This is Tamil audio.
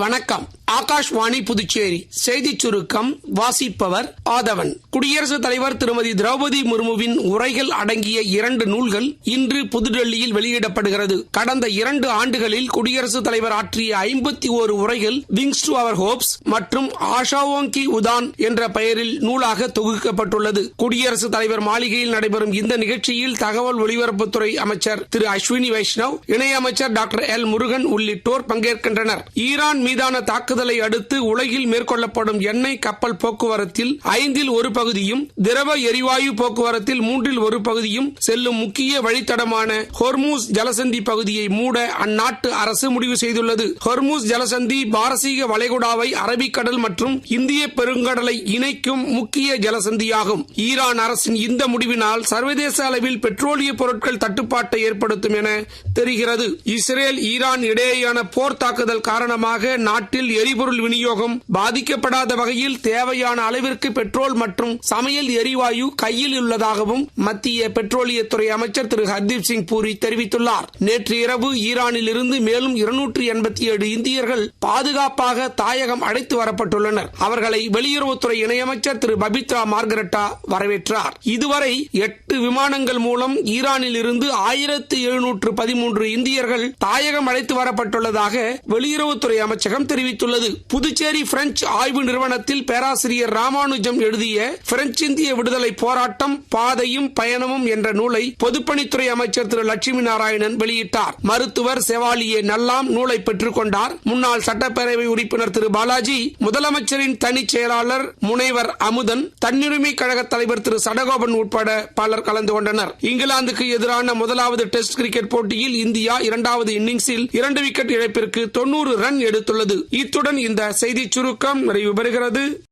வணக்கம். ஆகாஷ்வாணி புதுச்சேரி செய்திச் சுருக்கம் வாசிப்பவர் ஆதவன். குடியரசுத் தலைவர் திருமதி திரௌபதி முர்முவின் உரைகள் அடங்கிய 2 நூல்கள் இன்று புதுடெல்லியில் வெளியிடப்படுகிறது. கடந்த 2 ஆண்டுகளில் குடியரசுத் தலைவர் ஆற்றிய 51 உரைகள் விங்ஸ் டு அவர் ஹோப்ஸ் மற்றும் ஆஷாவோங் கி உதான் என்ற பெயரில் நூலாக தொகுக்கப்பட்டுள்ளது. குடியரசுத் தலைவர் மாளிகையில் நடைபெறும் இந்த நிகழ்ச்சியில் தகவல் ஒலிபரப்புத்துறை அமைச்சர் திரு அஸ்வினி வைஷ்ணவ், இணையமைச்சர் டாக்டர் எல் முருகன் உள்ளிட்டோர் பங்கேற்கின்றனர். ஈரான் மீதான தாக்குதலை அடுத்து உலகில் மேற்கொள்ளப்படும் எண்ணெய் கப்பல் போக்குவரத்தில் 5 ஒரு பகுதியும், திரவ எரிவாயு போக்குவரத்தில் 3 ஒரு பகுதியும் செல்லும் முக்கிய வழித்தடமான ஹொர்மூஸ் ஜலசந்தி பகுதியை மூட அந்நாட்டு அரசு முடிவு செய்துள்ளது. ஹொர்மூஸ் ஜலசந்தி பாரசீக வளைகுடாவை அரபிக்கடல் மற்றும் இந்திய பெருங்கடலை இணைக்கும் முக்கிய ஜலசந்தியாகும். ஈரான் அரசின் இந்த முடிவினால் சர்வதேச அளவில் பெட்ரோலிய பொருட்கள் தட்டுப்பாட்டை ஏற்படுத்தும் என தெரிகிறது. இஸ்ரேல் ஈரான் இடையேயான போர் தாக்குதல் காரணமாக நாட்டில் எரிபொருள் விநியோகம் பாதிக்கப்படாத வகையில் தேவையான அளவிற்கு பெட்ரோல் மற்றும் சமையல் எரிவாயு கையில் உள்ளதாகவும் மத்திய பெட்ரோலியத்துறை அமைச்சர் திரு ஹர்தீப் சிங் பூரி தெரிவித்துள்ளார். நேற்று இரவு ஈரானில் இருந்து மேலும் 287 இந்தியர்கள் பாதுகாப்பாக தாயகம் அழைத்து வரப்பட்டுள்ளனர். அவர்களை வெளியுறவுத்துறை இணையமைச்சர் திரு பபித்ரா மார்கரெட்டா வரவேற்றார். இதுவரை 8 விமானங்கள் மூலம் ஈரானில் இருந்து 1713 இந்தியர்கள் தாயகம் அழைத்து வரப்பட்டுள்ளதாக வெளியுறவுத்துறை அமைச்சகம் தெரிவித்துள்ளது. புதுச்சேரி பிரெஞ்சு ஆய்வு நிறுவனத்தில் பேராசிரியர் ராமானுஜம் எழுதிய பிரெஞ்சு இந்திய விடுதலை போராட்டம் பாதையும் பயணமும் என்ற நூலை பொதுப்பணித்துறை அமைச்சர் திரு லட்சுமி நாராயணன் வெளியிட்டார். மருத்துவர் செவாலியே நல்லாம் நூலை பெற்றுக் கொண்டார். முன்னாள் சட்டப்பேரவை உறுப்பினர் திரு பாலாஜி, முதலமைச்சரின் தனிச் செயலாளர் முனைவர் அமுதன், தன்னுரிமை கழக தலைவர் திரு சடகோபன் உட்பட பலர் கலந்து கொண்டனர். இங்கிலாந்துக்கு எதிரான முதலாவது டெஸ்ட் கிரிக்கெட் போட்டியில் இந்தியா 2வது இன்னிங்ஸில் 2 விக்கெட் இழப்பிற்கு 90 ரன் எடுத்துள்ளது. இத்துடன் இந்த செய்திச் சுருக்கம் நிறைவு பெறுகிறது.